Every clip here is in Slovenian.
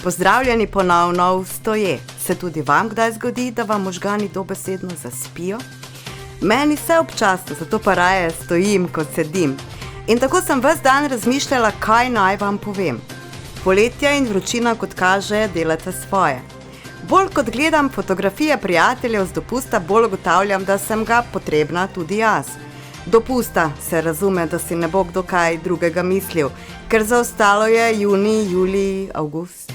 Pozdravljeni ponovno v Stoje. Se tudi vam kdaj zgodi, da vam možgani dobesedno zaspijo? Meni se občasno, zato pa raje stojim, kot sedim. In tako sem ves dan razmišljala, kaj naj vam povem. Poletja in vročina, kot kaže, delata svoje. Bolj kot gledam fotografije prijateljev z dopusta, bolj ugotavljam, da sem ga potrebna tudi jaz. Dopusta, se razume, da si ne bo kdo kaj drugega mislil, ker zaostalo je junij, julij, avgust.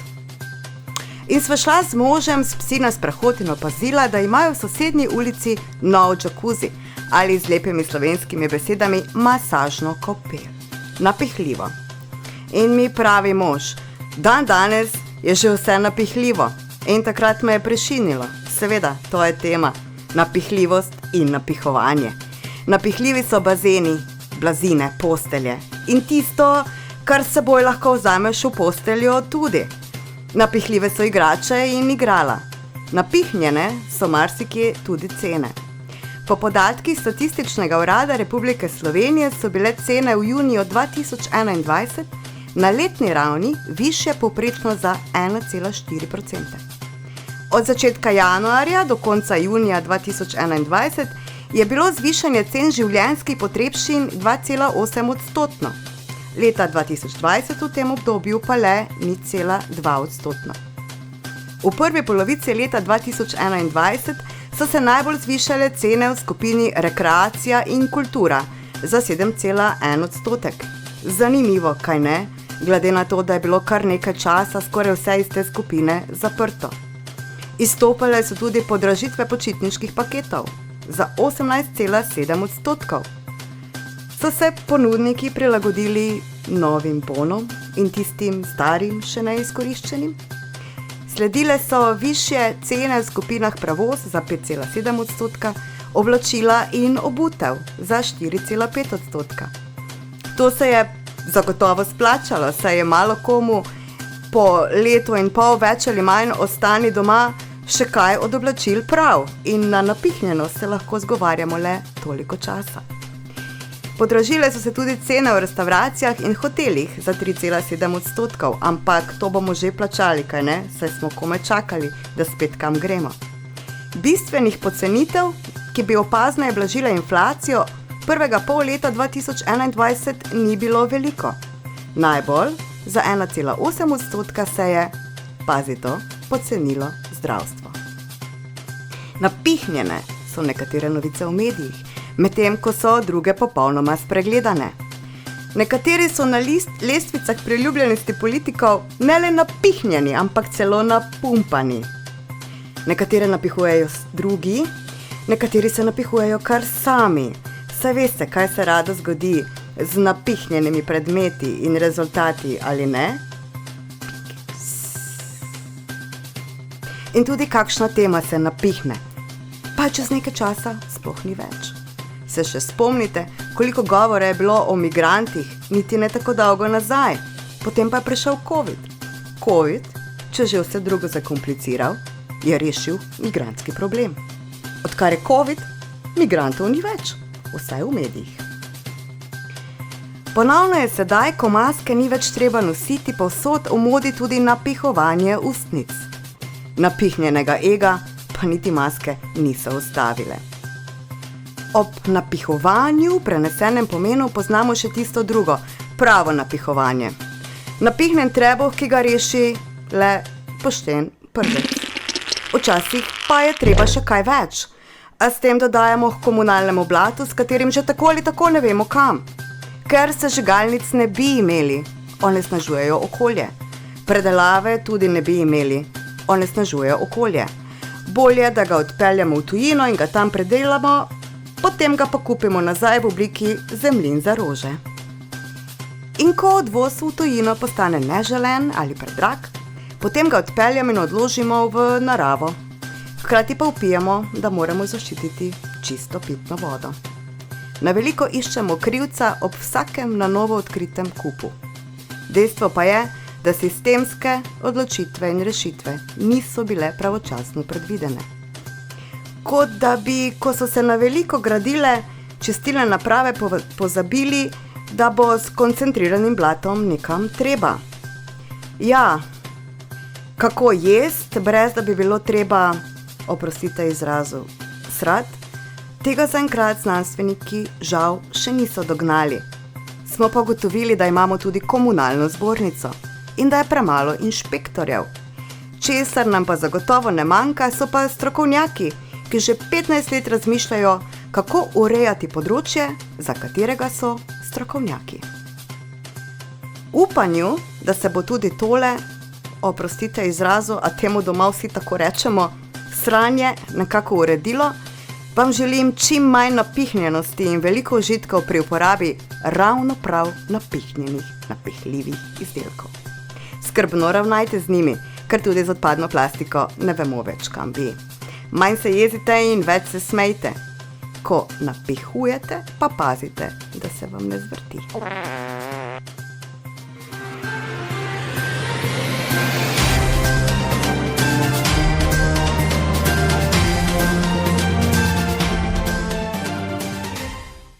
In sva šla z možem s psi na sprehod in opazila, da imajo v sosednji ulici nov džakuzi ali z lepimi slovenskimi besedami masažno kopel. Napihljivo. In mi pravi mož, danes je že vse napihljivo. In takrat me je prešinilo. Seveda, to je tema. Napihljivost in napihovanje. Napihljivi so bazeni, blazine, postelje. In tisto, kar s seboj lahko vzameš v posteljo tudi. Napihljive so igrače in igrala. Napihnjene so marsikje tudi cene. Po podatkih Statističnega urada Republike Slovenije so bile cene v juniju 2021 na letni ravni višje povprečno za 1,4%. Od začetka januarja do konca junija 2021 je bilo zvišanje cen življenjskih potrebščin 2,8%. Leta 2020 v tem obdobju pa le 0,2%. V prvi polovici leta 2021 so se najbolj zvišale cene v skupini rekreacija in kultura za 7,1%. Zanimivo, kaj ne, glede na to, da je bilo kar nekaj časa skoraj vse iz te skupine zaprto. Izstopale so tudi podražitve počitniških paketov za 18,7%. So se ponudniki prilagodili novim bonom in tistim starim še neizkoriščenim? Sledile so višje cene v skupinah prevoz za 5,7%, oblačila in obutev za 4,5%. To se je zagotovo splačalo, saj je malo komu po letu in pol več ali manj ostani doma še kaj od oblačil prav in na napihnjenost se lahko zgovarjamo le toliko časa. Podražile so se tudi cene v restavracijah in hotelih za 3,7%, ampak to bomo že plačali, kaj ne, saj smo komaj čakali, da spet kam gremo. Bistvenih pocenitev, ki bi opazneje blažile inflacijo, prvega pol leta 2021 ni bilo veliko. Najbolj, za 1,8% se je, pazi to, pocenilo zdravstvo. Napihnjene so nekatere novice v medijih, medtem ko so druge popolnoma spregledane. Nekateri so na lestvicah priljubljenosti politikov ne le napihnjeni, ampak celo napumpani. Nekateri napihujejo drugi, nekateri se napihujejo kar sami. Saj veste, kaj se rado zgodi z napihnjenimi predmeti in rezultati, ali ne? In tudi kakšna tema se napihne, pa čez nekaj časa sploh ni več. Se še spomnite, koliko govora je bilo o migrantih, niti ne tako dolgo nazaj, potem pa je prišel COVID. COVID, če že vse drugo zakompliciral, je rešil migrantski problem. Odkar je COVID, migrantov ni več, vsaj v medijih. Ponovno je sedaj, ko maske ni več treba nositi, povsod v modi tudi napihovanje ustnic. Napihnjenega ega pa niti maske niso ustavile. Ob napihovanju v prenesenem pomenu poznamo še tisto drugo, pravo napihovanje. Napihnen trebuh, ki ga reši le pošten prdec. Včasih pa je treba še kaj več, a s tem dodajamo k komunalnemu blatu, s katerim že tako ali tako ne vemo kam. Ker sežigalnic ne bi imeli, onesnažujejo okolje. Predelave tudi ne bi imeli, onesnažujejo okolje. Bolje, da ga odpeljamo v tujino in ga tam predelamo, potem ga pa kupimo nazaj v obliki zemljin za rože. In ko odvoz v tujino postane neželen ali predrag, potem ga odpeljamo in odložimo v naravo. Hkrati pa vpijemo, da moramo zaščititi čisto pitno vodo. Na veliko iščemo krivca ob vsakem na novo odkritem kupu. Dejstvo pa je, da sistemske odločitve in rešitve niso bile pravočasno predvidene. Kot da bi, ko so se na veliko gradile čistilne naprave, pozabili, da bo s koncentriranim blatom nekam treba. Ja, Kako jesti, brez da bi bilo treba, oprostite izrazu, srat, tega zaenkrat znanstveniki žal še niso dognali. Smo pa ugotovili, da imamo tudi komunalno zbornico in da je premalo inšpektorjev. Česar nam pa zagotovo ne manjka, so pa strokovnjaki, ki že 15 let razmišljajo, kako urejati področje, za katerega so strokovnjaki. V upanju, da se bo tudi tole, oprostite izrazu, a temu doma vsi tako rečemo, sranje nekako uredilo, vam želim čim manj napihnjenosti in veliko užitkov pri uporabi ravno prav napihljivih izdelkov. Skrbno ravnajte z njimi, ker tudi z odpadno plastiko ne vemo več, kam bi. Manj se jezite in več se smejte. Ko napihujete, pa pazite, da se vam ne zvrti.